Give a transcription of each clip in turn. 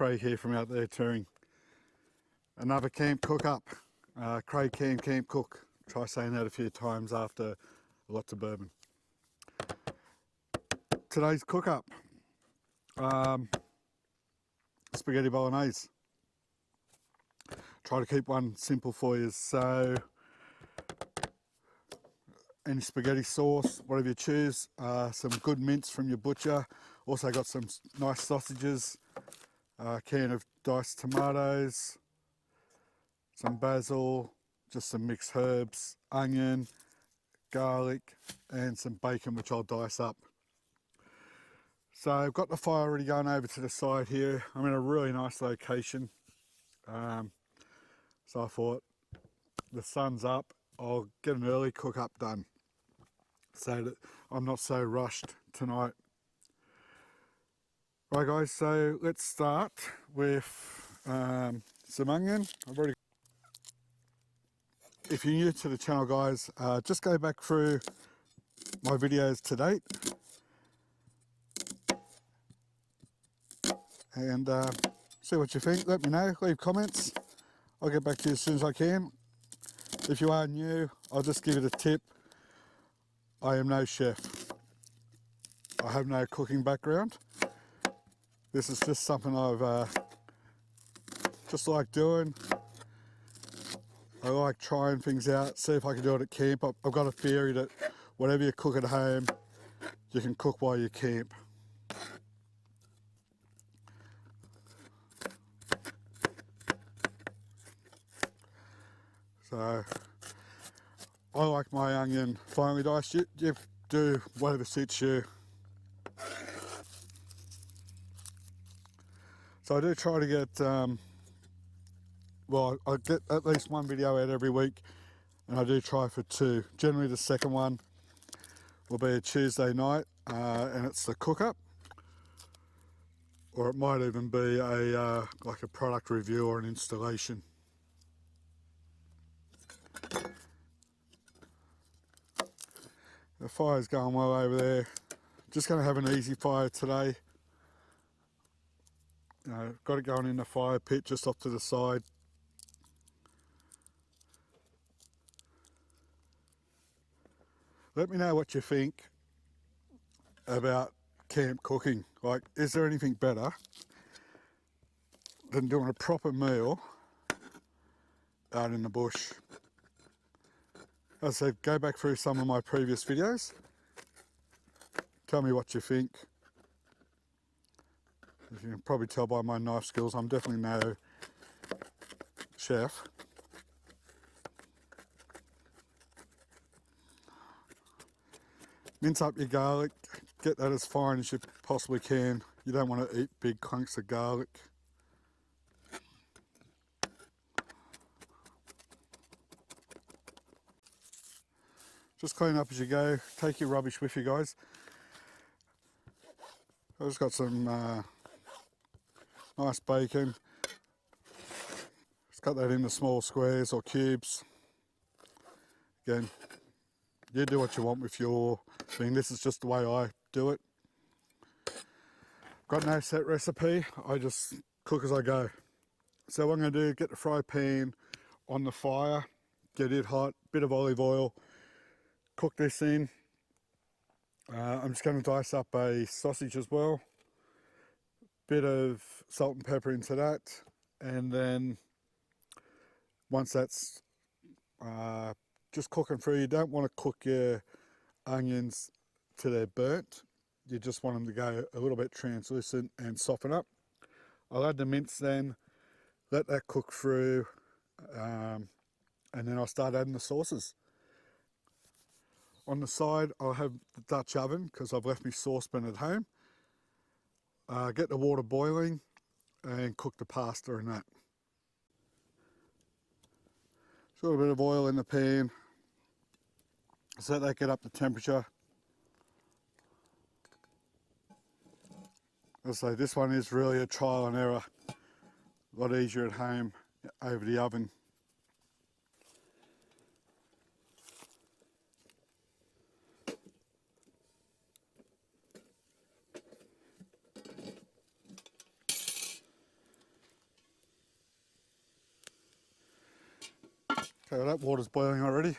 Craig here from Out There Touring. Another camp cook up. Craig Camp Cook. Try saying that a few times after lots of bourbon. Today's cook up. Spaghetti Bolognese. Try to keep one simple for you. So any spaghetti sauce, whatever you choose, some good mince from your butcher. Also got some nice sausages, a can of diced tomatoes, some basil, just some mixed herbs, onion, garlic, and some bacon, which I'll dice up. So I've got the fire already going over to the side here. I'm in a really nice location. So I thought, the sun's up, I'll get an early cook up done so that I'm not so rushed tonight. Right guys, so let's start with some onion. If you're new to the channel guys, just go back through my videos to date and see what you think. Let me know, leave comments. I'll get back to you as soon as I can. If you are new, I'll just give you the tip. I am no chef. I have no cooking background. This is just something I've just like doing. I like trying things out, see if I can do it at camp. I've got a theory that whatever you cook at home, you can cook while you camp. So I like my onion finely diced. You do whatever suits you. So I do try to get, well, I get at least one video out every week, and I do try for two. Generally the second one will be a Tuesday night, and it's the cook up, or it might even be a like a product review or an installation. The fire's going well over there. Just going to have an easy fire today. Got it going in the fire pit just off to the side. Let me know what you think about camp cooking. Like, is there anything better than doing a proper meal out in the bush? As I said, go back through some of my previous videos. Tell me what you think. As you can probably tell by my knife skills, I'm definitely no chef. Mince up your garlic, get that as fine as you possibly can. You don't want to eat big clunks of garlic. Just clean up as you go, take your rubbish with you guys. I've just got some nice bacon. Just cut that into small squares or cubes. Again, you do what you want with your thing. This is just the way I do it. Got no set recipe, I just cook as I go. So what I'm going to do, get the fry pan on the fire, get it hot, bit of olive oil, cook this in. I'm just going to dice up a sausage as well, bit of salt and pepper into that, and then once that's just cooking through, you don't want to cook your onions till they're burnt. You just want them to go a little bit translucent and soften up. I'll add the mince then, let that cook through, and then I'll start adding the sauces. On the side, I'll have the Dutch oven because I've left my saucepan at home. Get the water boiling and cook the pasta in that. Just a little bit of oil in the pan. So that get up to temperature. As I say, this one is really a trial and error. A lot easier at home over the oven. Okay, well, that water's boiling already.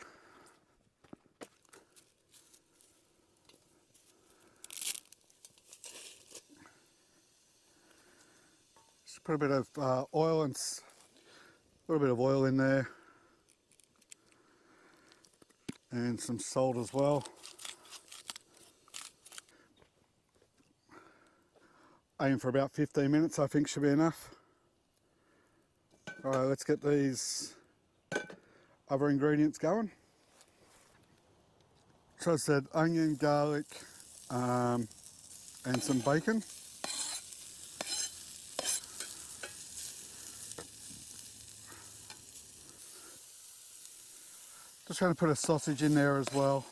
Just put a bit of oil and a little bit of oil in there, and some salt as well. Aim for about 15 minutes, I think should be enough. Alright, let's get these other ingredients going. So I said onion, garlic, and some bacon. Just going to put a sausage in there as well.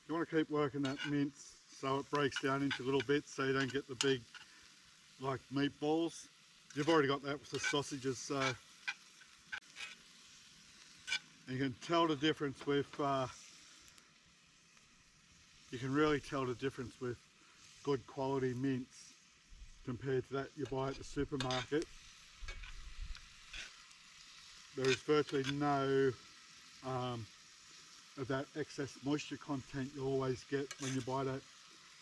You want to keep working that mince so it breaks down into little bits so you don't get the big like meatballs. You've already got that with the sausages, so you can tell the difference with you can really tell the difference with good quality mince compared to that you buy at the supermarket. There is virtually no of that excess moisture content you always get when you buy that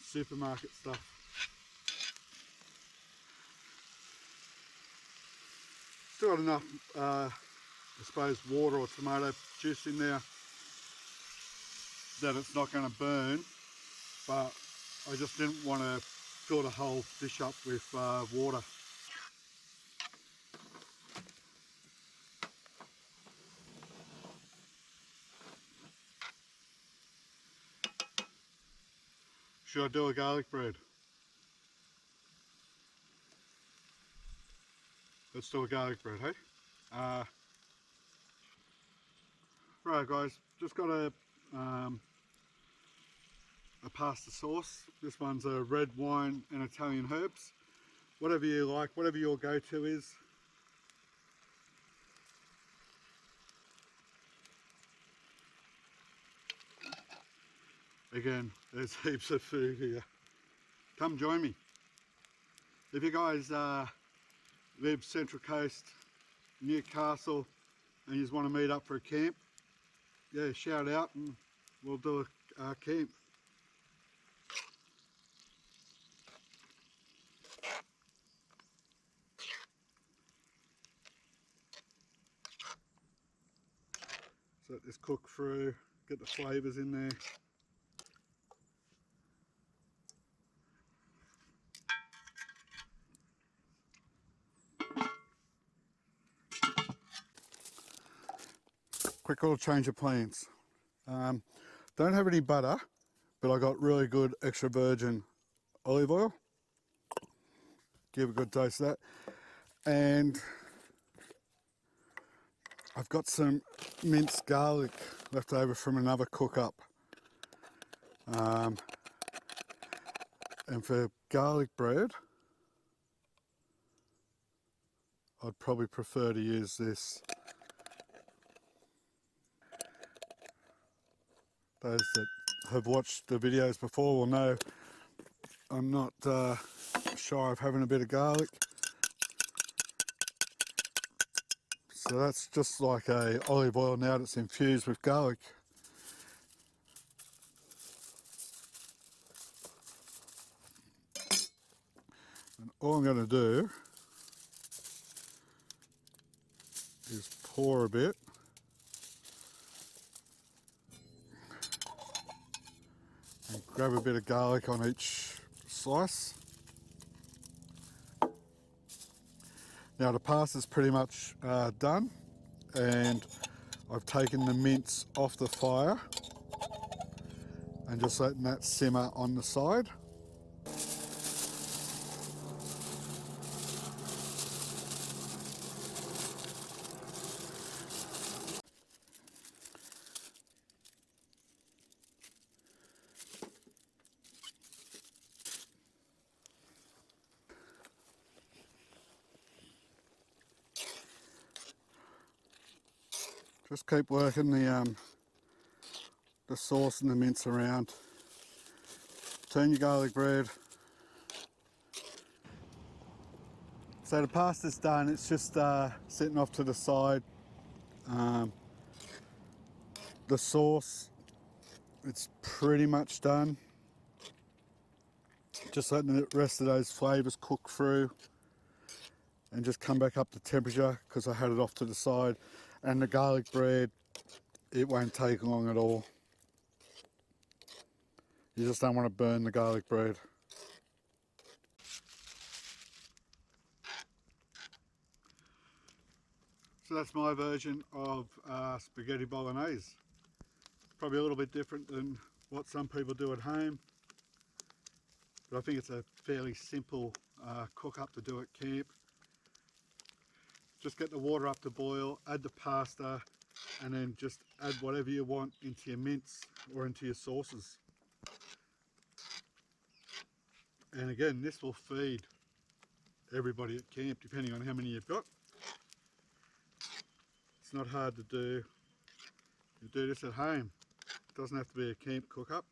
supermarket stuff. Still got enough, I suppose, water or tomato juice in there that it's not going to burn, but I just didn't want to fill the whole dish up with water. Should I do a garlic bread? Let's do a garlic bread, hey? Right guys, just got a pasta sauce. This one's a red wine and Italian herbs. Whatever you like, whatever your go-to is. Again, there's heaps of food here. Come join me. If you guys live Central Coast, Newcastle, and you just want to meet up for a camp, yeah, shout out and we'll do a camp. So let this cook through, get the flavours in there. Quick little change of plans. Don't have any butter, but I got really good extra virgin olive oil. Give a good taste of that. And I've got some minced garlic left over from another cook-up. And for garlic bread, I'd probably prefer to use this. Those that have watched the videos before will know I'm not shy of having a bit of garlic. So that's just like a olive oil now that's infused with garlic. And all I'm going to do is pour a bit. And grab a bit of garlic on each slice. Now the pasta's pretty much done, and I've taken the mince off the fire and just letting that simmer on the side. Just keep working the sauce and the mince around. Turn your garlic bread. So the pasta's done, it's just sitting off to the side. The sauce, it's pretty much done. Just letting the rest of those flavours cook through and just come back up to temperature because I had it off to the side. And the garlic bread, it won't take long at all. You just don't want to burn the garlic bread. So that's my version of spaghetti bolognese. Probably a little bit different than what some people do at home, but I think it's a fairly simple cook up to do at camp. Just get the water up to boil, add the pasta, and then just add whatever you want into your mince or into your sauces. And again, this will feed everybody at camp depending on how many you've got. It's not hard to do. You do this at home. It doesn't have to be a camp cook up.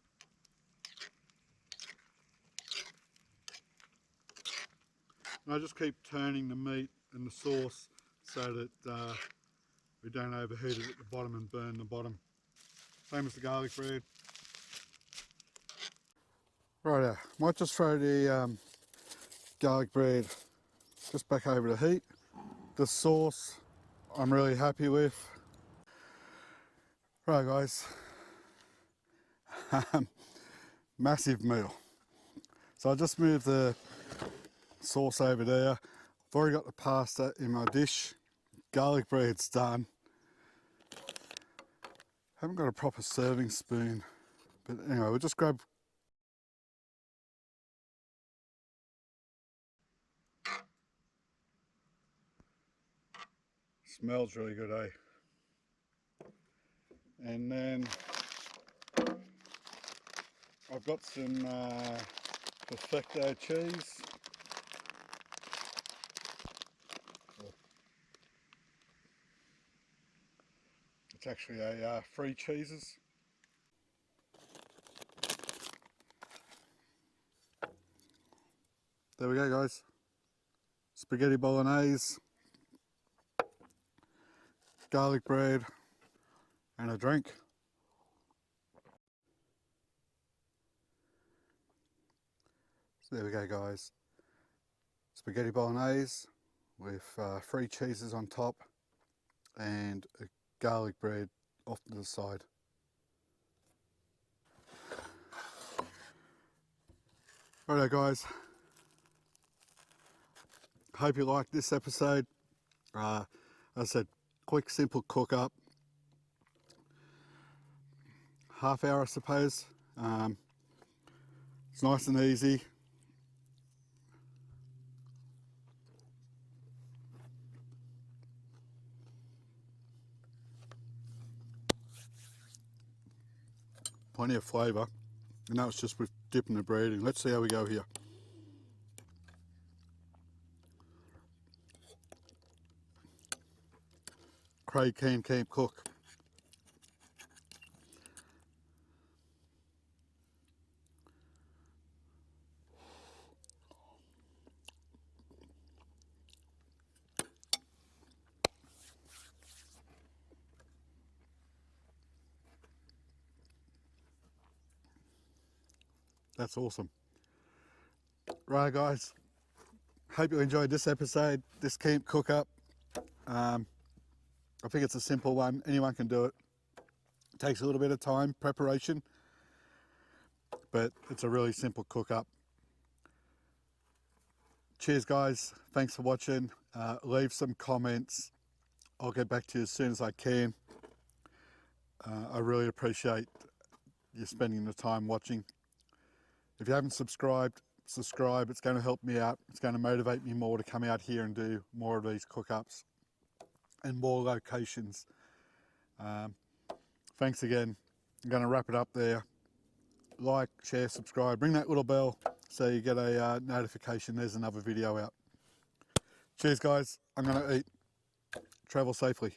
And I just keep turning the meat and the sauce so that we don't overheat it at the bottom and burn the bottom. Same as the garlic bread. Right, might just throw the garlic bread just back over the heat. The sauce I'm really happy with. Right guys, massive meal. So I just moved the sauce over there. I've already got the pasta in my dish. Garlic bread's done. Haven't got a proper serving spoon, but anyway, we'll just grab. Smells really good, eh? And then I've got some perfecto cheese. It's actually a free cheeses. There we go guys. Spaghetti bolognese, garlic bread, and a drink. So there we go guys. Spaghetti bolognese with free cheeses on top and a garlic bread off to the side. Righto guys, hope you liked this episode. As I said, quick simple cook up. Half hour I suppose. It's nice and easy. Plenty of flavour, and that was just with dipping the bread in. Let's see how we go here. Craig Camp Cook. That's awesome. Right guys, hope you enjoyed this episode, this camp cook up. I think it's a simple one, anyone can do it. It takes a little bit of time, preparation, but it's a really simple cook up. Cheers guys, thanks for watching. Leave some comments, I'll get back to you as soon as I can. I really appreciate you spending the time watching. If you haven't subscribed, subscribe. It's going to help me out. It's going to motivate me more to come out here and do more of these cook-ups and more locations. Thanks again. I'm going to wrap it up there. Like, share, subscribe. Ring that little bell so you get a notification there's another video out. Cheers guys. I'm going to eat. Travel safely.